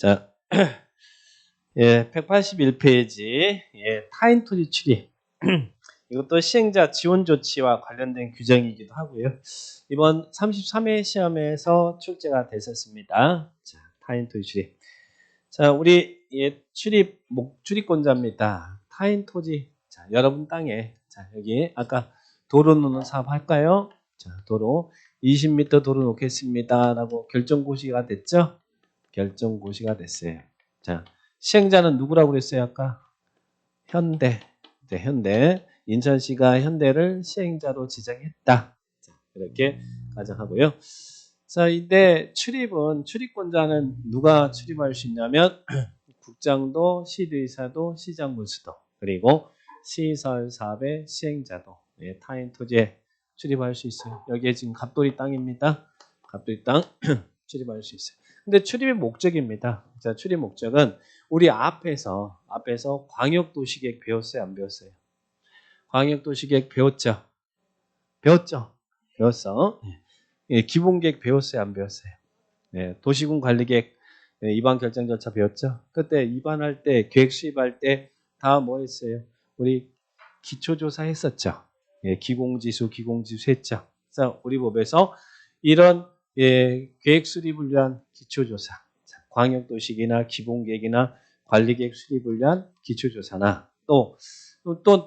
자, 예, 181페이지, 예, 타인 토지 출입. 이것도 시행자 지원 조치와 관련된 규정이기도 하고요. 이번 33회 시험에서 출제가 됐었습니다. 자, 타인 토지 출입. 자, 우리 예, 출입권자입니다. 타인 토지. 자, 여러분 땅에. 자, 여기 아까 도로 놓는 사업 할까요? 자, 도로 20m 도로 놓겠습니다라고 결정고시가 됐죠? 결정고시가 됐어요. 자, 시행자는 누구라고 그랬어요, 아까? 현대. 네, 현대. 인천시가 현대를 시행자로 지정했다. 자, 이렇게 가정하고요. 자, 이때 출입권자는 누가 출입할 수 있냐면 국장도, 시도의사도, 시장군수도, 그리고 시설사업의 시행자도, 예, 타인 토지에 출입할 수 있어요. 여기에 지금 갑돌이 땅입니다. 갑돌이 땅 출입할 수 있어요. 근데 출입의 목적입니다. 자, 출입 목적은 우리 앞에서 광역도시계획 배웠어요, 안 배웠어요? 광역도시계획 배웠죠? 배웠죠? 배웠어. 예, 기본계획 배웠어요, 안 배웠어요? 네, 도시군 관리계획 입안 결정 절차 배웠죠? 그때 입안할 때, 계획 수립할 때 다 뭐 했어요? 우리 기초조사 했었죠? 예, 기공지수 했죠? 그래서 우리 법에서 이런 예, 계획 수립을 위한 기초조사, 광역도시계획이나 기본계획이나 관리계획 수립을 위한 기초조사나 또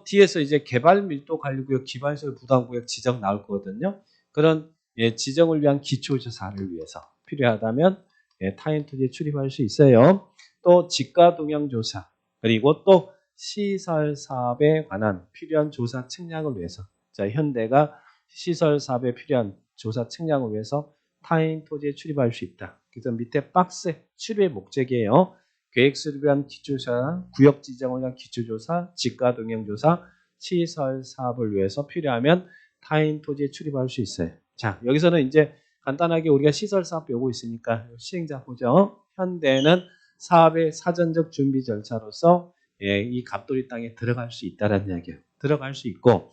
뒤에서 이제 개발밀도관리구역 기반시설 부담구역 지정 나올 거거든요. 그런 예, 지정을 위한 기초조사를 위해서 필요하다면 예, 타인 토지에 출입할 수 있어요. 또 지가동향조사 그리고 또 시설 사업에 관한 필요한 조사 측량을 위해서 자, 현대가 시설 사업에 필요한 조사 측량을 위해서 타인 토지에 출입할 수 있다. 그래서 밑에 박스에 출입의 목적이에요. 계획 수립을 위한 기초조사, 구역 지정을 위한 기초조사, 지가동향조사, 시설 사업을 위해서 필요하면 타인 토지에 출입할 수 있어요. 자, 여기서는 이제 간단하게 우리가 시설 사업 배우고 있으니까 시행자 보죠. 현대는 사업의 사전적 준비 절차로서 예, 이 갑돌이 땅에 들어갈 수 있다는 이야기예요. 들어갈 수 있고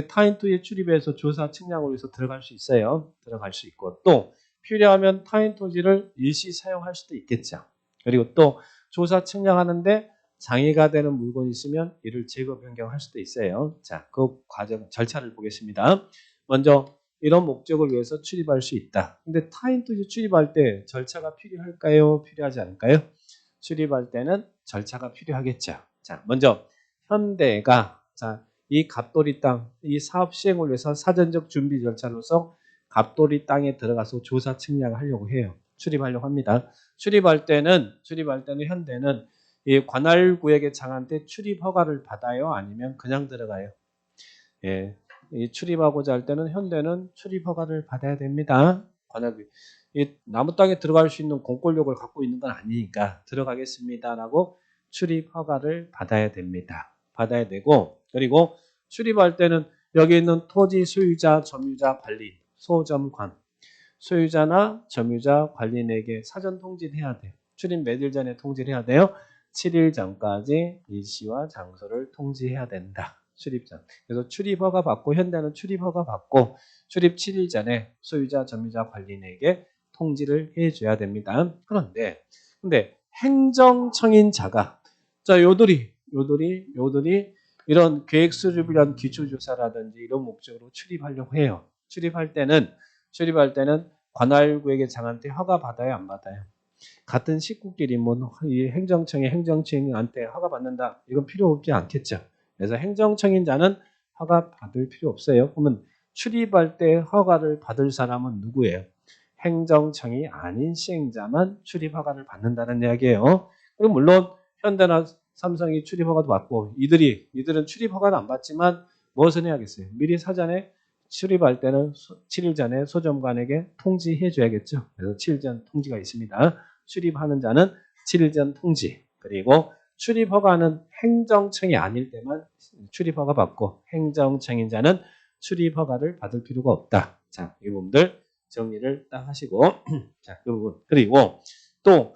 타인 토지에 출입해서 조사 측량을 위해서 들어갈 수 있어요. 들어갈 수 있고 또 필요하면 타인 토지를 일시 사용할 수도 있겠죠. 그리고 또 조사 측량하는데 장애가 되는 물건이 있으면 이를 제거 변경할 수도 있어요. 자, 그 과정 절차를 보겠습니다. 먼저 이런 목적을 위해서 출입할 수 있다. 근데 타인 토지 출입할 때 절차가 필요할까요? 필요하지 않을까요? 출입할 때는 절차가 필요하겠죠. 자, 먼저 현대가 자, 이 갑돌이 땅, 이 사업 시행을 위해서 사전적 준비 절차로서 갑돌이 땅에 들어가서 조사 측량을 하려고 해요. 출입하려고 합니다. 출입할 때는 현대는 이 관할구역에 장한 때 출입 허가를 받아요? 아니면 그냥 들어가요? 예, 이 출입하고자 할 때는 현대는 출입 허가를 받아야 됩니다. 관할구역. 이 나무 땅에 들어갈 수 있는 공권력을 갖고 있는 건 아니니까 들어가겠습니다라고 출입 허가를 받아야 됩니다. 받아야 되고 그리고 출입할 때는 여기 있는 토지 소유자, 점유자, 관리인, 소점관 소유자나 점유자, 관리인에게 사전 통지를 해야 돼요. 출입 몇 일 전에 통지를 해야 돼요? 7일 전까지 일시와 장소를 통지해야 된다. 출입 전. 그래서 출입 허가 받고 현대는 출입 허가 받고 출입 7일 전에 소유자, 점유자, 관리인에게 통지를 해줘야 됩니다. 그런데 행정청인자가 자 요들이 이런 계획 수립을 위한 기초조사라든지 이런 목적으로 출입하려고 해요. 출입할 때는 관할구역에 장한 때 허가 받아요, 안 받아요? 같은 식구끼리 이 행정청한테 허가 받는다. 이건 필요 없지 않겠죠. 그래서 행정청인자는 허가 받을 필요 없어요. 그러면 출입할 때 허가를 받을 사람은 누구예요? 행정청이 아닌 시행자만 출입 허가를 받는다는 이야기예요. 그리고 물론 현대나 삼성이 출입 허가도 받고 이들은 출입 허가는 안 받지만 무엇을 해야겠어요? 미리 사전에 출입할 때는 7일 전에 소점관에게 통지해 줘야겠죠. 그래서 7일 전 통지가 있습니다. 출입하는 자는 7일 전 통지. 그리고 출입 허가는 행정청이 아닐 때만 출입 허가 받고 행정청인 자는 출입 허가를 받을 필요가 없다. 자, 이 부분들 정리를 딱 하시고 자, 그 부분. 그리고 또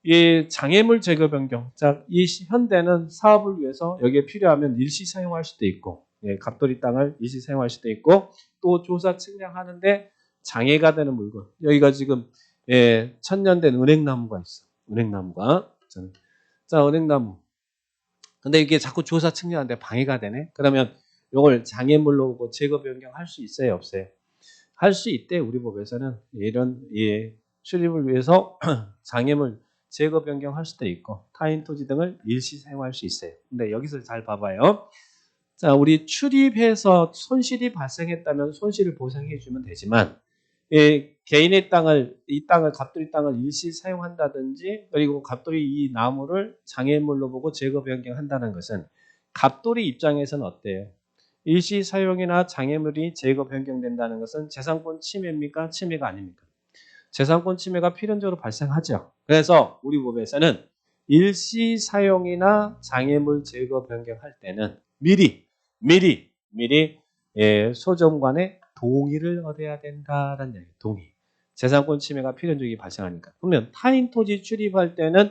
이 장애물 제거 변경. 자, 이 현대는 사업을 위해서 여기에 필요하면 일시 사용할 수도 있고, 예, 갑돌이 땅을 일시 사용할 수도 있고, 또 조사 측량하는데 장애가 되는 물건. 여기가 지금 예, 천년된 은행나무가 있어. 은행나무가. 자, 은행나무. 근데 이게 자꾸 조사 측량하는데 방해가 되네. 그러면 이걸 장애물로 보고 제거 변경할 수 있어요, 없어요? 할 수 있대. 우리 법에서는 이런 출입을 위해서 장애물 제거 변경할 수도 있고 타인 토지 등을 일시 사용할 수 있어요. 근데 여기서 잘 봐봐요. 자, 우리 출입해서 손실이 발생했다면 손실을 보상해 주면 되지만 개인의 땅을 이 땅을 갑돌이 땅을 일시 사용한다든지 그리고 갑돌이 이 나무를 장애물로 보고 제거 변경한다는 것은 갑돌이 입장에서는 어때요? 일시 사용이나 장애물이 제거 변경된다는 것은 재산권 침해입니까? 침해가 아닙니까? 재산권 침해가 필연적으로 발생하죠. 그래서 우리 법에서는 일시 사용이나 장애물 제거 변경할 때는 미리 소정관의 동의를 얻어야 된다는 얘기예요. 동의. 재산권 침해가 필연적이 발생하니까. 그러면 타인 토지 출입할 때는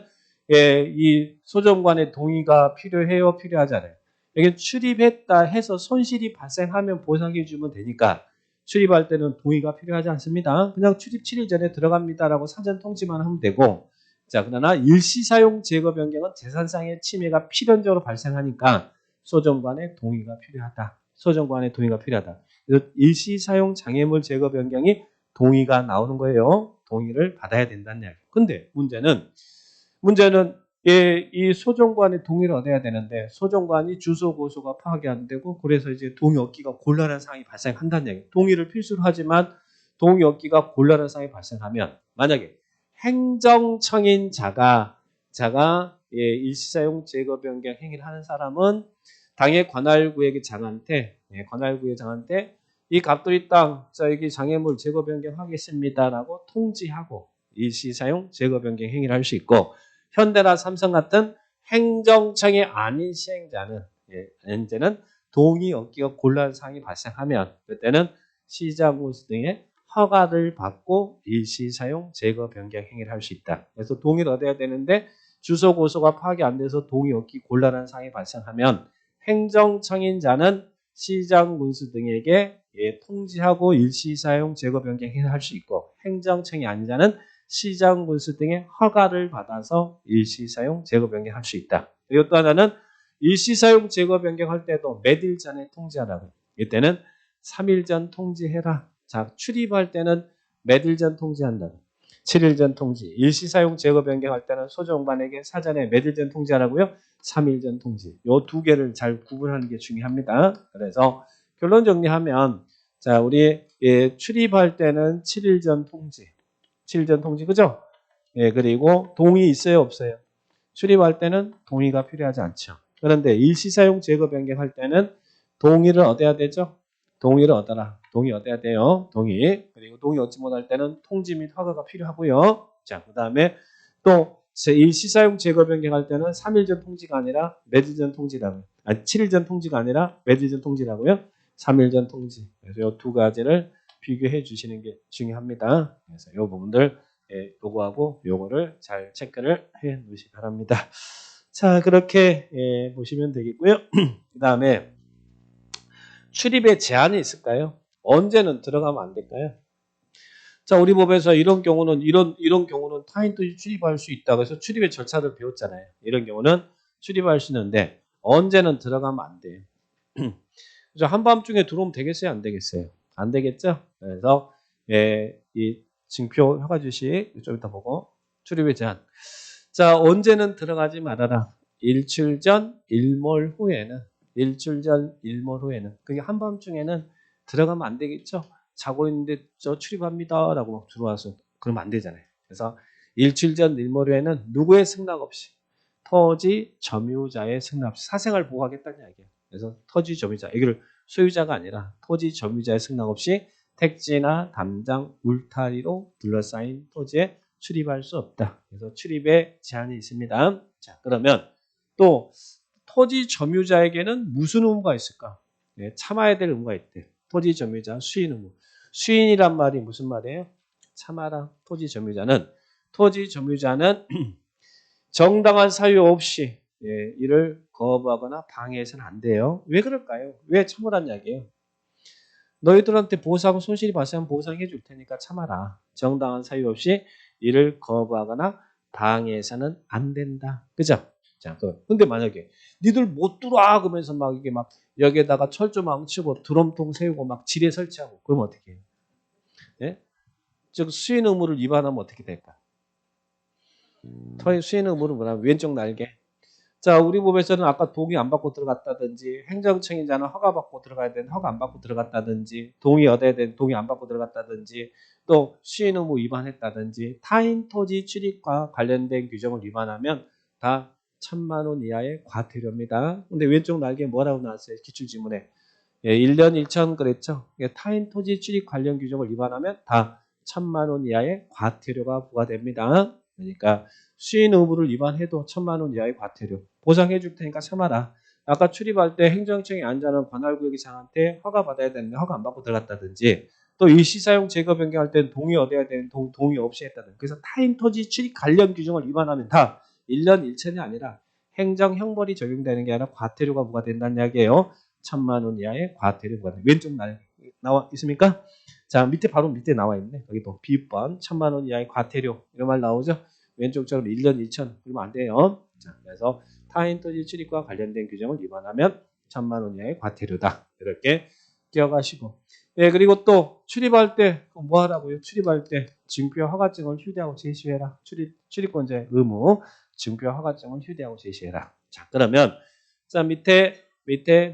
이 소정관의 동의가 필요해요? 필요하잖아요. 여기 출입했다 해서 손실이 발생하면 보상해 주면 되니까 출입할 때는 동의가 필요하지 않습니다. 그냥 출입 7일 전에 들어갑니다라고 사전 통지만 하면 되고 자, 그러나 일시사용 제거 변경은 재산상의 침해가 필연적으로 발생하니까 소정관의 동의가 필요하다. 소정관의 동의가 필요하다. 그래서 일시사용 장애물 제거 변경이 동의가 나오는 거예요. 동의를 받아야 된다는 이야기. 근데 문제는 이 소정관의 동의를 얻어야 되는데 소정관이 주소 고소가 파악이 안 되고 그래서 이제 동의 얻기가 곤란한 상황이 발생한다는 얘기. 동의를 필수로 하지만 동의 얻기가 곤란한 상황이 발생하면 만약에 행정청인 자가 일시사용 제거 변경 행위를 하는 사람은 당의 관할구의 장한테 이 갑돌이 땅 여기 장애물 제거 변경하겠습니다라고 통지하고 일시사용 제거 변경 행위를 할 수 있고 현대나 삼성 같은 행정청이 아닌 시행자는 현재는 동의 얻기가 곤란한 상황이 발생하면 그때는 시장군수 등의 허가를 받고 일시사용 제거 변경 행위를 할 수 있다. 그래서 동의를 얻어야 되는데 주소 고소가 파악이 안 돼서 동의 얻기 곤란한 상황이 발생하면 행정청인 자는 시장군수 등에게 통지하고 일시사용 제거 변경 행위를 할 수 있고 행정청이 아닌 자는 시장군수 등의 허가를 받아서 일시사용 제거 변경할 수 있다. 그리고 또 하나는 일시사용 제거 변경할 때도 몇 일 전에 통지하라고. 이때는 3일 전 통지해라. 자, 출입할 때는 몇 일 전 통지한다. 7일 전 통지. 일시사용 제거 변경할 때는 소정관에게 사전에 몇 일 전 통지하라고요? 3일 전 통지. 이 두 개를 잘 구분하는 게 중요합니다. 그래서 결론 정리하면 자, 우리 출입할 때는 7일 전 통지. 7일 전 통지, 그죠? 그리고 동의 있어요, 없어요? 출입할 때는 동의가 필요하지 않죠. 그런데 일시사용 제거 변경할 때는 동의를 얻어야 되죠? 동의를 얻어라. 동의 얻어야 돼요. 동의. 그리고 동의 얻지 못할 때는 통지 및 허가가 필요하고요. 자, 그 다음에 또 일시사용 제거 변경할 때는 3일 전 통지가 아니라 며칠 전 통지라고요. 아니, 7일 전 통지가 아니라 며칠 전 통지라고요. 3일 전 통지. 그래서 이 두 가지를 비교해 주시는 게 중요합니다. 그래서 이 부분들 요거하고 요거를 잘 체크를 해 놓으시기 바랍니다. 자, 그렇게 보시면 되겠고요. 그 다음에 출입에 제한이 있을까요? 언제는 들어가면 안 될까요? 자, 우리 법에서 이런 경우는 타인 토지 출입할 수 있다. 그래서 출입의 절차를 배웠잖아요. 이런 경우는 출입할 수 있는데 언제는 들어가면 안 돼요. 그래서 한밤중에 들어오면 되겠어요? 안 되겠어요? 안 되겠죠? 그래서 이 징표 허가 주시 좀 이따 보고 출입의 제한. 자, 언제는 들어가지 말아라. 일출 전 일몰 후에는 그게 한밤중에는 들어가면 안 되겠죠? 자고 있는데 저 출입합니다라고 막 들어와서 그러면 안 되잖아요. 그래서 일출 전 일몰 후에는 누구의 승낙 없이 토지 점유자의 승낙 없이 사생활 보호하겠다는 이야기예요. 그래서 토지 점유자, 여기를 소유자가 아니라 토지 점유자의 승낙 없이 택지나 담장, 울타리로 둘러싸인 토지에 출입할 수 없다. 그래서 출입에 제한이 있습니다. 자, 그러면 또 토지 점유자에게는 무슨 의무가 있을까? 참아야 될 의무가 있대. 토지 점유자 수인 의무. 수인이란 말이 무슨 말이에요? 참아라. 토지 점유자는 정당한 사유 없이 이를 거부하거나 방해해서는 안 돼요. 왜 그럴까요? 왜 참으란 이야기예요? 너희들한테 보상, 손실이 발생하면 보상해 줄 테니까 참아라. 정당한 사유 없이 이를 거부하거나 방해해서는 안 된다. 그죠? 자, 근데 만약에 니들 못 들어와 그러면서 막 이게 막 여기에다가 철조 망치고 드럼통 세우고 막 지뢰 설치하고 그러면 어떻게 해요? 예? 즉 수인 의무를 위반하면 어떻게 될까? 수인 의무는 뭐냐면 왼쪽 날개. 자, 우리 법에서는 아까 동의 안 받고 들어갔다든지 행정청인자는 허가 받고 들어가야 되는 허가 안 받고 들어갔다든지 동의 얻어야 되는 동의 안 받고 들어갔다든지 또 수인 의무 위반했다든지 타인 토지 출입과 관련된 규정을 위반하면 다 1,000만 원 이하의 과태료입니다. 근데 왼쪽 날개 뭐라고 나왔어요? 기출지문에. 예, 1년 1천 그랬죠. 타인 토지 출입 관련 규정을 위반하면 다 1,000만 원 이하의 과태료가 부과됩니다. 그러니까 수인 의무를 위반해도 1,000만 원 이하의 과태료 보상해 줄 테니까 참아라. 아까 출입할 때 행정청이 안전한 관할구역이상한테 허가 받아야 되는데 허가 안 받고 들어갔다든지 또 일시사용 제거 변경할 때는 동의 얻어야 되는 동의 없이 했다든지 그래서 타인 토지 출입 관련 규정을 위반하면 다 1년 1천이 아니라 행정 형벌이 적용되는 게 아니라 과태료가 부과된다는 이야기예요. 1,000만 원 이하의 과태료 부과됩니다. 왼쪽 날 나와 있습니까? 자, 밑에 바로 밑에 나와 있네. 여기 또 B번 1,000만 원 이하의 과태료 이런 말 나오죠? 왼쪽처럼 1년 1천 그러면 안 돼요. 자, 그래서 타인 토지 출입과 관련된 규정을 위반하면 1,000만 원 이하의 과태료다. 이렇게 기억하시고. 예, 그리고 또 출입할 때 뭐 하라고요? 출입할 때 증표 허가증을 휴대하고 제시해라. 출입권자의 의무. 증표 허가증을 휴대하고 제시해라. 자, 그러면 자 밑에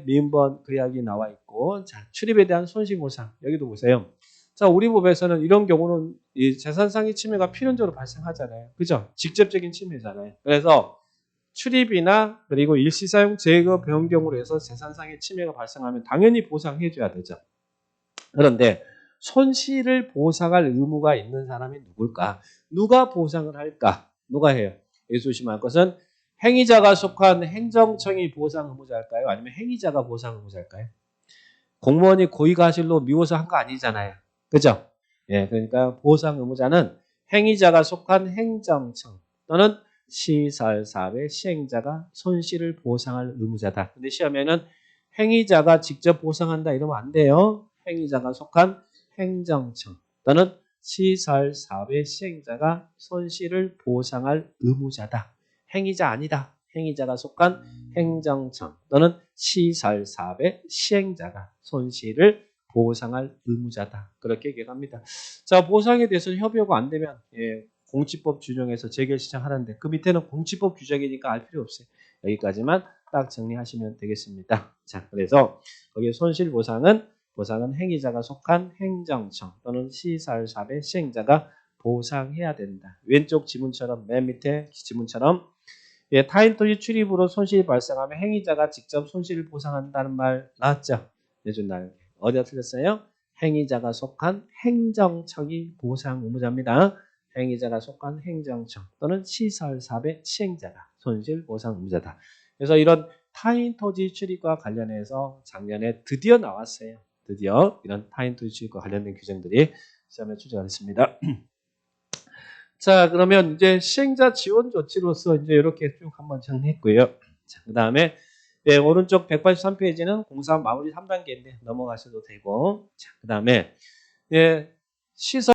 미음번 그 이야기 나와 있고 자 출입에 대한 손실보상 여기도 보세요. 자 우리 법에서는 이런 경우는 이 재산상의 침해가 필연적으로 발생하잖아요. 그죠? 직접적인 침해잖아요. 그래서 출입이나 그리고 일시사용 제거 변경으로 해서 재산상의 침해가 발생하면 당연히 보상해줘야 되죠. 그런데 손실을 보상할 의무가 있는 사람이 누굴까? 누가 보상을 할까? 누가 해요? 여기 조심할 것은 행위자가 속한 행정청이 보상 의무자일까요? 아니면 행위자가 보상 의무자일까요? 공무원이 고의가실로 미워서 한 거 아니잖아요. 그죠? 예, 그러니까 보상 의무자는 행위자가 속한 행정청 또는 시설사업의 시행자가 손실을 보상할 의무자다. 근데 시험에는 행위자가 직접 보상한다 이러면 안 돼요. 행위자가 속한 행정청 또는 시설사업의 시행자가 손실을 보상할 의무자다. 행위자 아니다. 행위자가 속한 행정청 또는 시설사업의 시행자가 손실을 보상할 의무자다. 그렇게 얘기합니다. 자, 보상에 대해서는 협의가 안 되면 공치법 규정에서 재결 신청하는데 그 밑에는 공치법 규정이니까 알 필요 없어요. 여기까지만 딱 정리하시면 되겠습니다. 자, 그래서 거기 손실보상은 행위자가 속한 행정청 또는 시설사업의 시행자가 보상해야 된다. 왼쪽 지문처럼 맨 밑에 지문처럼 타인 토지 출입으로 손실이 발생하면 행위자가 직접 손실을 보상한다는 말 나왔죠? 내준 날 어디가 틀렸어요? 행위자가 속한 행정청이 보상 의무자입니다. 행위자가 속한 행정청 또는 시설사업의 시행자가 손실 보상 의무자다. 그래서 이런 타인 토지 출입과 관련해서 작년에 드디어 나왔어요. 드디어 이런 타인 토지 출입과 관련된 규정들이 시험에 출제됐습니다. 자, 그러면 이제 시행자 지원 조치로서 이제 이렇게 쭉 한번 정리했고요. 자, 그 다음에 오른쪽 183페이지는 공사 마무리 3단계인데 넘어가셔도 되고, 자, 그 다음에 시설